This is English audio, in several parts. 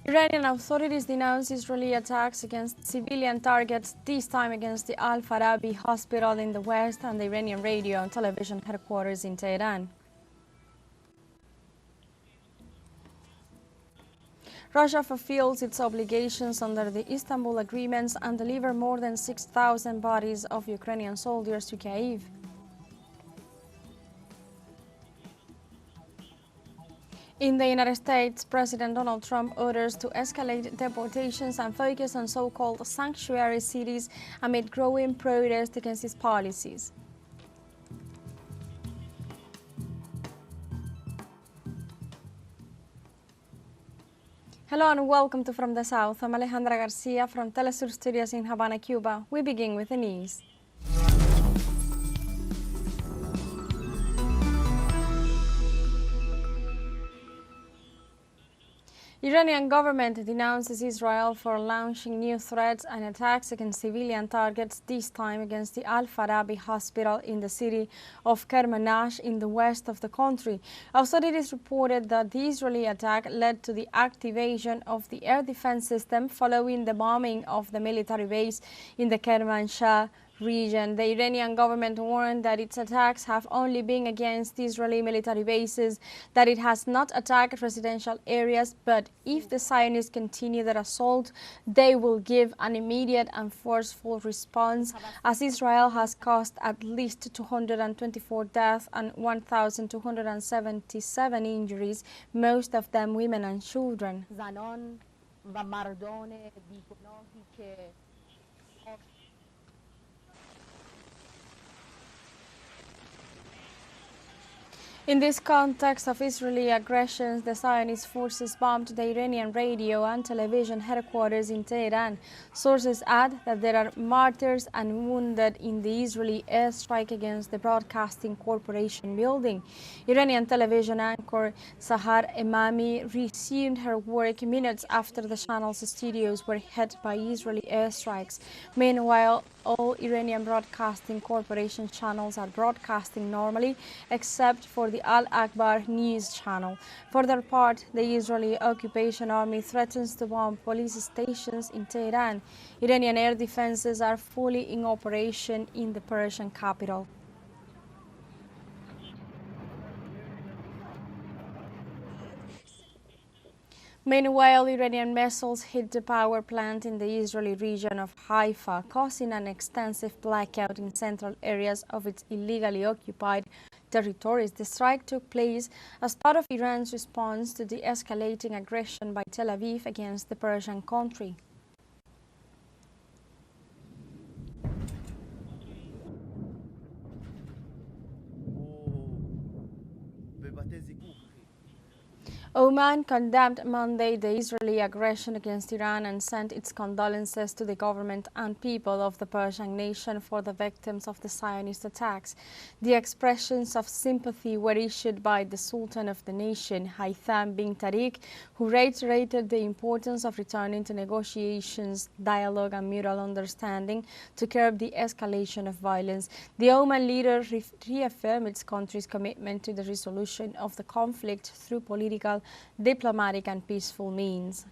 Iranian authorities denounced Israeli attacks against civilian targets, this time against the Al-Farabi hospital in the west and the Iranian radio and television headquarters in Tehran. Russia fulfills its obligations under the Istanbul agreements and delivered more than 6,000 bodies of Ukrainian soldiers to Kyiv. In the United States, President Donald Trump orders to escalate deportations and focus on so-called sanctuary cities amid growing protest against his policies. Hello and welcome to From the South. I'm Alejandra Garcia from TeleSur Studios in Havana, Cuba. We begin with the news. Iranian government denounces Israel for launching new threats and attacks against civilian targets, this time against the Al-Farabi hospital in the city of Kermanshah in the west of the country. Authorities reported that the Israeli attack led to the activation of the air defense system following the bombing of the military base in the Kermanshah region. The Iranian government warned that its attacks have only been against Israeli military bases, that it has not attacked residential areas, but if the Zionists continue their assault, they will give an immediate and forceful response, as Israel has caused at least 224 deaths and 1,277 injuries, most of them women and children. In this context of Israeli aggressions, the Zionist forces bombed the Iranian radio and television headquarters in Tehran. Sources add that there are martyrs and wounded in the Israeli airstrike against the Broadcasting Corporation building. Iranian television anchor Sahar Emami resumed her work minutes after the channel's studios were hit by Israeli airstrikes. Meanwhile, all Iranian Broadcasting Corporation channels are broadcasting normally, except for the Al-Akbar news channel. For their part, the Israeli occupation army threatens to bomb police stations in Tehran. Iranian air defenses are fully in operation in the Persian capital. Meanwhile, Iranian missiles hit the power plant in the Israeli region of Haifa, causing an extensive blackout in central areas of its illegally occupied territories. The strike took place as part of Iran's response to the escalating aggression by Tel Aviv against the Persian country. Oman condemned Monday the Israeli aggression against Iran and sent its condolences to the government and people of the Persian nation for the victims of the Zionist attacks. The expressions of sympathy were issued by the Sultan of the nation, Haytham bin Tariq, who reiterated the importance of returning to negotiations, dialogue and mutual understanding to curb the escalation of violence. The Oman leader reaffirmed its country's commitment to the resolution of the conflict through political, diplomatic and peaceful means.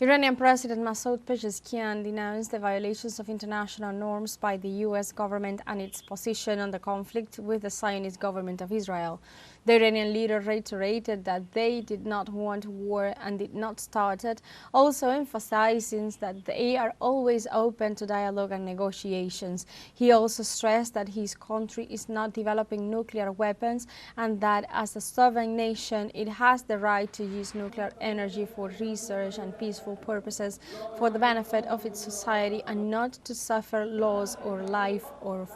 Iranian President Masoud Pezeshkian denounced the violations of international norms by the U.S. government and its position on the conflict with the Zionist government of Israel. The Iranian leader reiterated that they did not want war and did not start it, also emphasizing that they are always open to dialogue and negotiations. He also stressed that his country is not developing nuclear weapons and that as a sovereign nation, it has the right to use nuclear energy for research and peaceful purposes for the benefit of its society and not to suffer loss or life or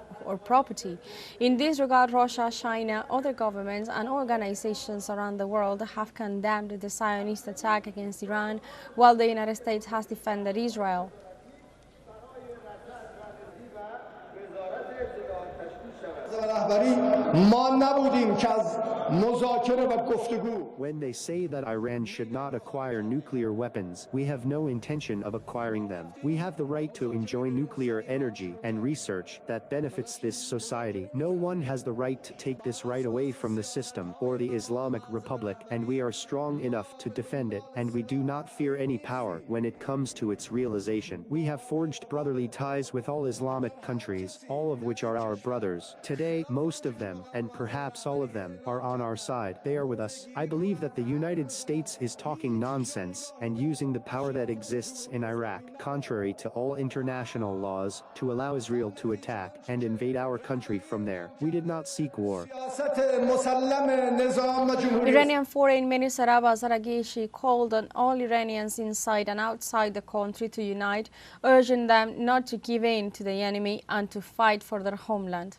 property. In this regard, Russia, China, other governments and organizations around the world have condemned the Zionist attack against Iran, while the United States has defended Israel. ما نبودیم که از When they say that Iran should not acquire nuclear weapons, we have no intention of acquiring them. We have the right to enjoy nuclear energy and research that benefits this society. No one has the right to take this right away from the system or the Islamic Republic, and we are strong enough to defend it, and we do not fear any power when it comes to its realization. We have forged brotherly ties with all Islamic countries, all of which are our brothers. Today, most of them, and perhaps all of them, are on our side. They are with us. I believe that the United States is talking nonsense and using the power that exists in Iraq, contrary to all international laws, to allow Israel to attack and invade our country from there. We did not seek war. Iranian Foreign Minister Abbas Araghchi called on all Iranians inside and outside the country to unite, urging them not to give in to the enemy and to fight for their homeland.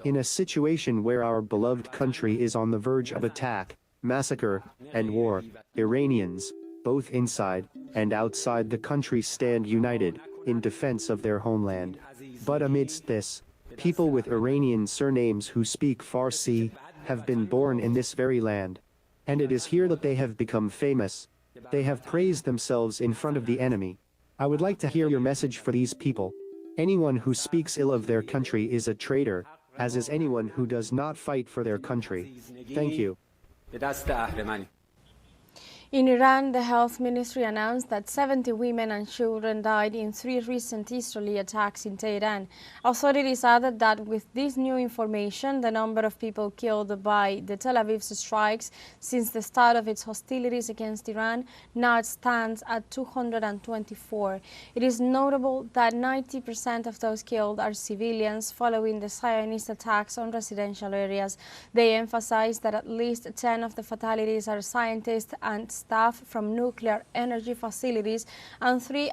In a situation where our beloved country is on the verge of attack, massacre, and war, Iranians, both inside and outside the country, stand united in defense of their homeland. But amidst this, people with Iranian surnames who speak Farsi have been born in this very land. And it is here that they have become famous. They have praised themselves in front of the enemy. I would like to hear your message for these people. Anyone who speaks ill of their country is a traitor, as is anyone who does not fight for their country. Thank you. In Iran, the health ministry announced that 70 women and children died in 3 recent Israeli attacks in Tehran. Authorities added that with this new information, the number of people killed by the Tel Aviv's strikes since the start of its hostilities against Iran now stands at 224. It is notable that 90% of those killed are civilians following the Zionist attacks on residential areas. They emphasize that at least 10 of the fatalities are scientists and staff from nuclear energy facilities, and 3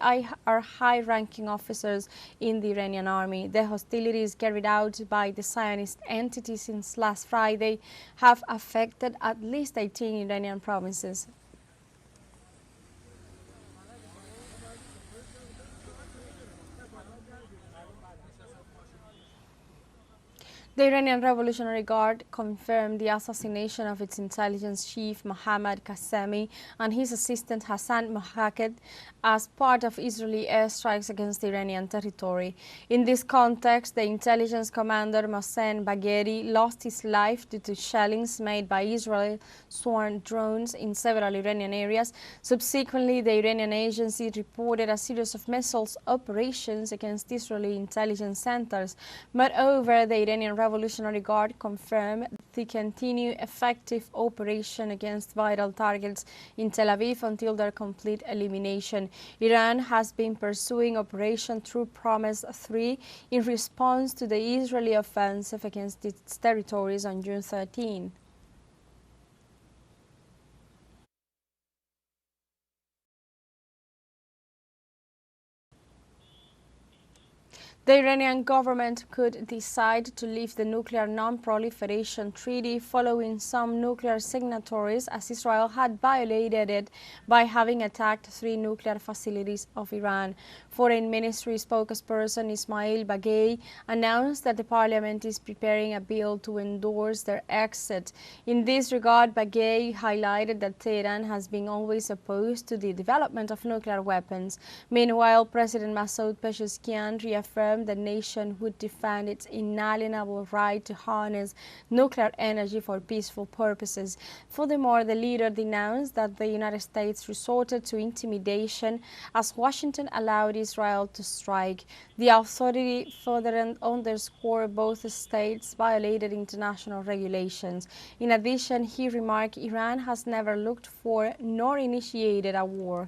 are high-ranking officers in the Iranian army. The hostilities carried out by the Zionist entity since last Friday have affected at least 18 Iranian provinces. The Iranian Revolutionary Guard confirmed the assassination of its intelligence chief Mohammad Qasemi and his assistant Hassan Mohaqqed as part of Israeli airstrikes against Iranian territory. In this context, the intelligence commander Mohsen Bagheri lost his life due to shellings made by Israel-sworn drones in several Iranian areas. Subsequently, the Iranian agency reported a series of missiles operations against Israeli intelligence centers. Moreover, the Iranian Revolutionary Guard confirmed the continued effective operation against vital targets in Tel Aviv until their complete elimination. Iran has been pursuing Operation True Promise 3 in response to the Israeli offensive against its territories on June 13. The Iranian government could decide to leave the Nuclear Non-Proliferation Treaty following some nuclear signatories, as Israel had violated it by having attacked 3 nuclear facilities of Iran. Foreign Ministry spokesperson Ismail Baghei announced that the parliament is preparing a bill to endorse their exit. In this regard, Baghei highlighted that Tehran has been always opposed to the development of nuclear weapons. Meanwhile, President Masoud Pezeshkian reaffirmed the nation would defend its inalienable right to harness nuclear energy for peaceful purposes. Furthermore, the leader denounced that the United States resorted to intimidation as Washington allowed Israel to strike. The authority further underscored both states violated international regulations. In addition, he remarked Iran has never looked for nor initiated a war.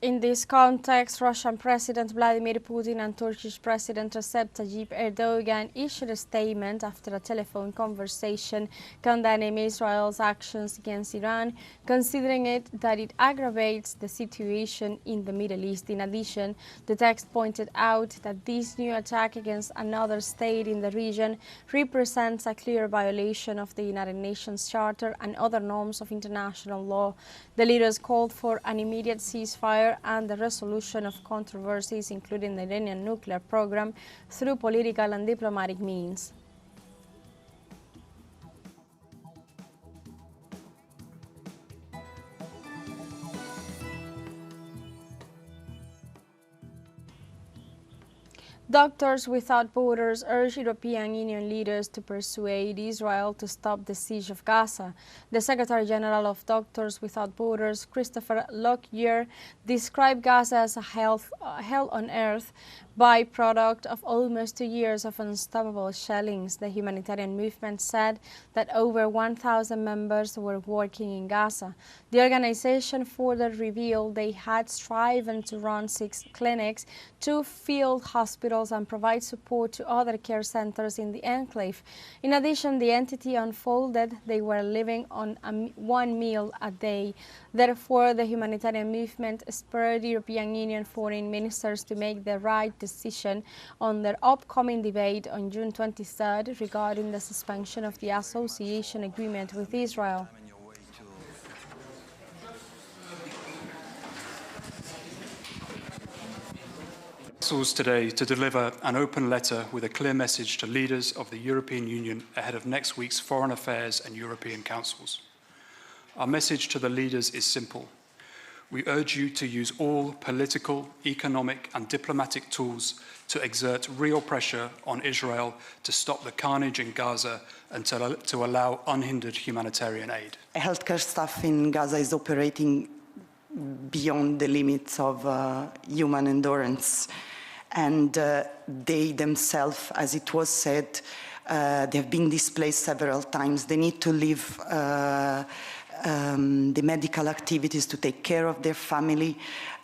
In this context, Russian President Vladimir Putin and Turkish President Recep Tayyip Erdogan issued a statement after a telephone conversation condemning Israel's actions against Iran, considering that it aggravates the situation in the Middle East. In addition, the text pointed out that this new attack against another state in the region represents a clear violation of the United Nations Charter and other norms of international law. The leaders called for an immediate ceasefire ceasefire and the resolution of controversies, including the Iranian nuclear program, through political and diplomatic means. Doctors Without Borders urge European Union leaders to persuade Israel to stop the siege of Gaza. The Secretary General of Doctors Without Borders, Christopher Lockyer, described Gaza as a hell on earth, byproduct of almost 2 years of unstoppable shellings. The humanitarian movement said that over 1,000 members were working in Gaza. The organization further revealed they had striven to run 6 clinics, 2 field hospitals, and provide support to other care centers in the enclave. In addition, the entity unfolded they were living on 1 meal a day. Therefore, the humanitarian movement spurred European Union foreign ministers to make the right decision on their upcoming debate on June 23rd regarding the suspension of the association agreement with Israel. Brussels today to deliver an open letter with a clear message to leaders of the European Union ahead of next week's Foreign Affairs and European Councils. Our message to the leaders is simple. We urge you to use all political, economic and diplomatic tools to exert real pressure on Israel to stop the carnage in Gaza and to allow unhindered humanitarian aid. Healthcare staff in Gaza is operating beyond the limits of human endurance. And they themselves, as it was said, they have been displaced several times. They need to leave the medical activities to take care of their family.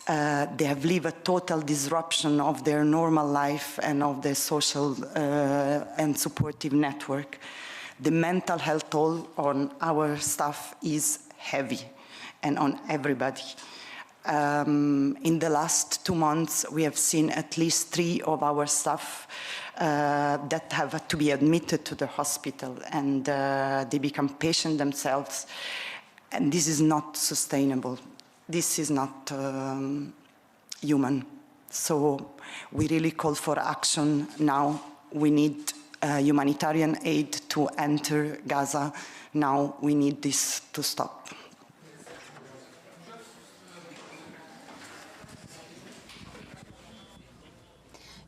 They have lived a total disruption of their normal life and of their social and supportive network. The mental health toll on our staff is heavy and on everybody. In the last 2 months, we have seen at least 3 of our staff that have to be admitted to the hospital, and they become patients themselves. And this is not sustainable. This is not human. So we really call for action now. We need humanitarian aid to enter Gaza. Now we need this to stop.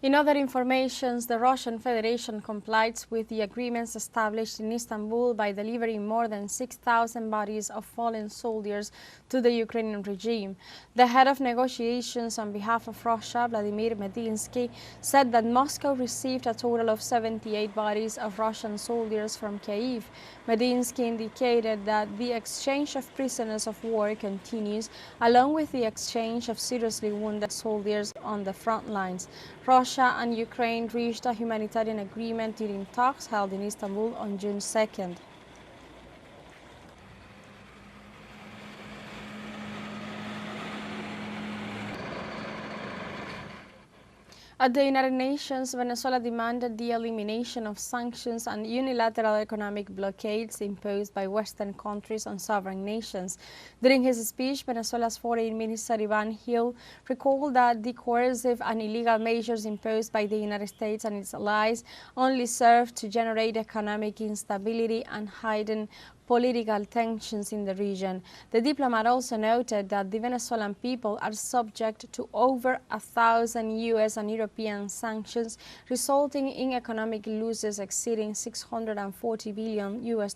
In other informations, the Russian Federation complied with the agreements established in Istanbul by delivering more than 6,000 bodies of fallen soldiers to the Ukrainian regime. The head of negotiations on behalf of Russia, Vladimir Medinsky, said that Moscow received a total of 78 bodies of Russian soldiers from Kyiv. Medinsky indicated that the exchange of prisoners of war continues, along with the exchange of seriously wounded soldiers on the front lines. Russia and Ukraine reached a humanitarian agreement during talks held in Istanbul on June 2nd. At the United Nations, Venezuela demanded the elimination of sanctions and unilateral economic blockades imposed by Western countries on sovereign nations. During his speech, Venezuela's Foreign Minister Ivan Hill recalled that the coercive and illegal measures imposed by the United States and its allies only serve to generate economic instability and heighten political tensions in the region. The diplomat also noted that the Venezuelan people are subject to over 1,000 US and European sanctions, resulting in economic losses exceeding $640 billion US.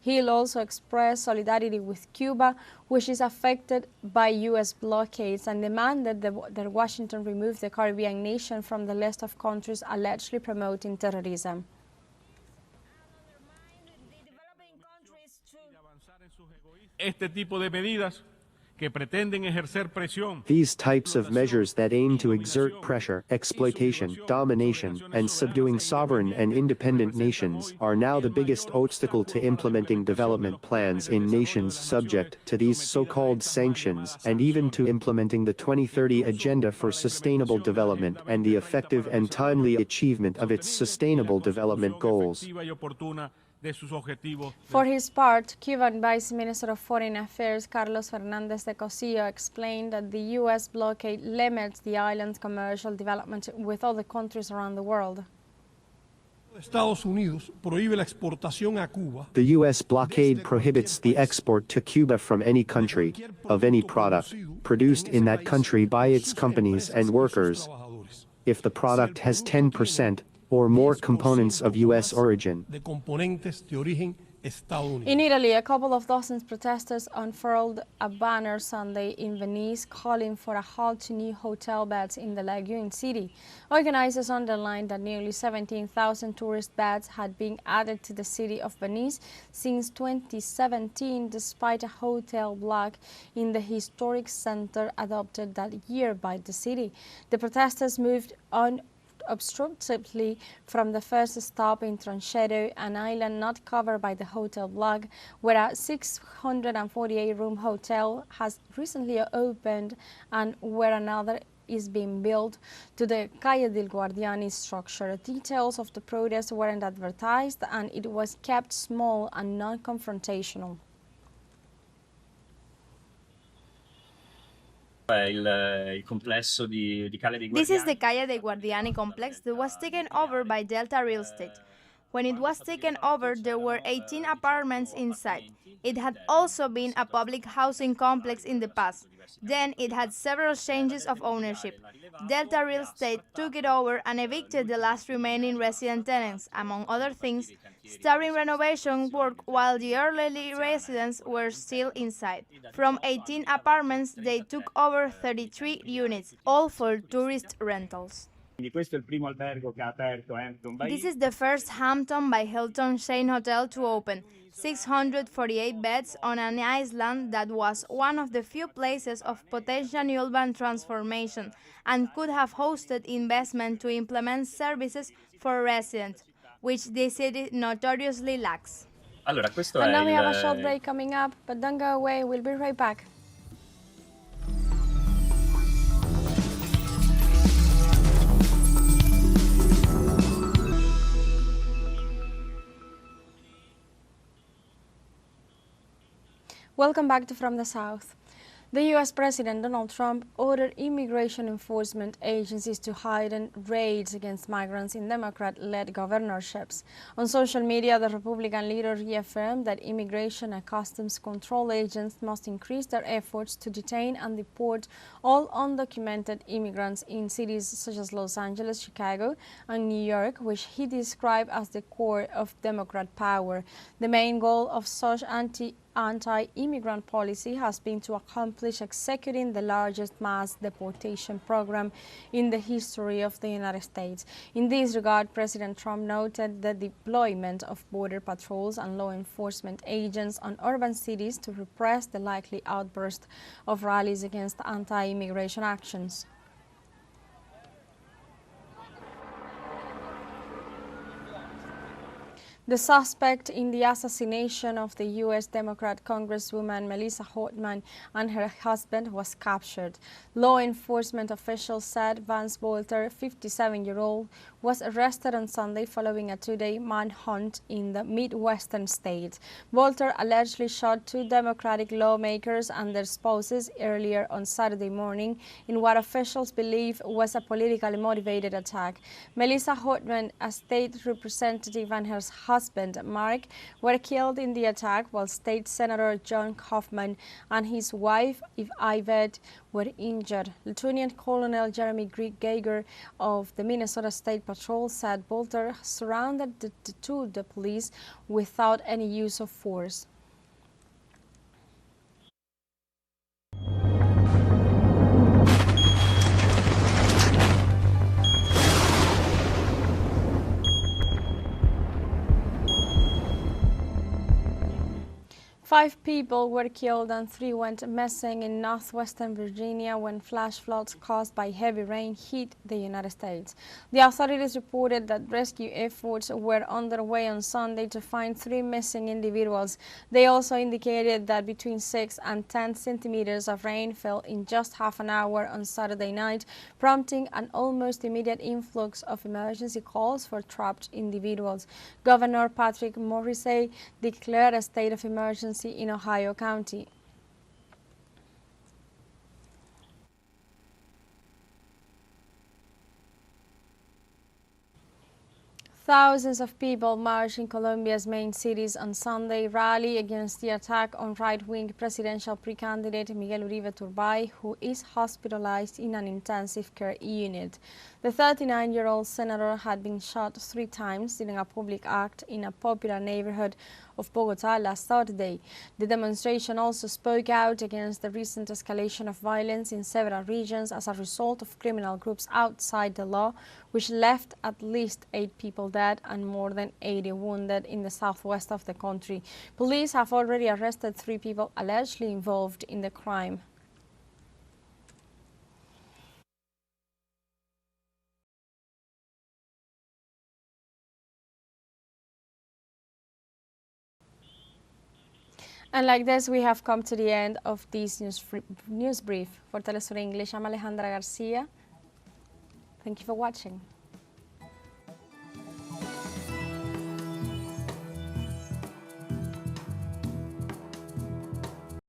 Hill also expressed solidarity with Cuba, which is affected by US blockades, and demanded that Washington remove the Caribbean nation from the list of countries allegedly promoting terrorism. Este tipo de medidas que pretenden ejercer presión. These types of measures that aim to exert pressure, exploitation, domination, and subduing sovereign and independent nations are now the biggest obstacle to implementing development plans in nations subject to these so-called sanctions, and even to implementing the 2030 Agenda for Sustainable Development and the effective and timely achievement of its Sustainable Development Goals. de sus objetivos. For his part, Cuban Vice Minister of Foreign Affairs Carlos Fernández de Cosío explained that the U.S. blockade limits the island's commercial development with other countries around the world. Estados Unidos prohíbe la exportación a Cuba. The U.S. blockade prohibits the export to Cuba from any country, of any product, produced in that country by its companies and workers, if the product has 10% or more components of U.S. origin. De componentes de origen estadounidense. In Italy, a couple of dozen protesters unfurled a banner Sunday in Venice calling for a halt to new hotel beds in the lagoon city. Organizers underlined that nearly 17,000 tourist beds had been added to the city of Venice since 2017, despite a hotel block in the historic center adopted that year by the city. The protesters moved on obstructively from the first stop in Tronchedo, an island not covered by the hotel block, where a 648-room hotel has recently opened and where another is being built, to the Calle del Guardiani structure. Details of the protest weren't advertised, and it was kept small and non-confrontational. This is the Calle dei Guardiani complex that was taken over by Delta Real Estate. When it was taken over, there were 18 apartments inside. It had also been a public housing complex in the past. Then it had several changes of ownership. Delta Real Estate took it over and evicted the last remaining resident tenants, among other things, starting renovation work while the elderly residents were still inside. From 18 apartments, they took over 33 units, all for tourist rentals. This is the first Hampton by Hilton chain hotel to open, 648 beds on an island that was one of the few places of potential urban transformation and could have hosted investment to implement services for residents, which the city notoriously lacks. And now we have a short break coming up, but don't go away, we'll be right back. Welcome back to From the South. The U.S. President Donald Trump ordered immigration enforcement agencies to heighten raids against migrants in Democrat-led governorships. On social media, the Republican leader reaffirmed that immigration and customs control agents must increase their efforts to detain and deport all undocumented immigrants in cities such as Los Angeles, Chicago, and New York, which he described as the core of Democrat power. The main goal of such anti-immigrant policy has been to accomplish executing the largest mass deportation program in the history of the United States. In this regard, President Trump noted the deployment of border patrols and law enforcement agents on urban cities to repress the likely outburst of rallies against anti-immigration actions. The suspect in the assassination of the U.S. Democrat Congresswoman Melissa Hortman and her husband was captured. Law enforcement officials said Vance Bolter, 57-year-old, was arrested on Sunday following a two-day manhunt in the Midwestern state. Bolter allegedly shot two Democratic lawmakers and their spouses earlier on Saturday morning in what officials believe was a politically motivated attack. Melissa Hortman, a state representative, and her husband, Mark, were killed in the attack, while State Senator John Kaufman and his wife, Yvette, were injured. Lieutenant Colonel Jeremy Geiger of the Minnesota State Patrol said Bolter surrounded the police without any use of force. 5 people were killed and 3 went missing in northwestern Virginia when flash floods caused by heavy rain hit the United States. The authorities reported that rescue efforts were underway on Sunday to find 3 missing individuals. They also indicated that between 6 and 10 centimeters of rain fell in just half an hour on Saturday night, prompting an almost immediate influx of emergency calls for trapped individuals. Governor Patrick Morrisey declared a state of emergency in Ohio County. Thousands of people marched in Colombia's main cities on Sunday, rally against the attack on right-wing presidential pre-candidate Miguel Uribe Turbay, who is hospitalized in an intensive care unit. The 39-year-old senator had been shot 3 times during a public act in a popular neighborhood of Bogotá last Saturday. The demonstration also spoke out against the recent escalation of violence in several regions as a result of criminal groups outside the law, which left at least 8 people dead and more than 80 wounded in the southwest of the country. Police have already arrested 3 people allegedly involved in the crime. And like this, we have come to the end of this news brief. For Telesur English, I'm Alejandra Garcia. Thank you for watching.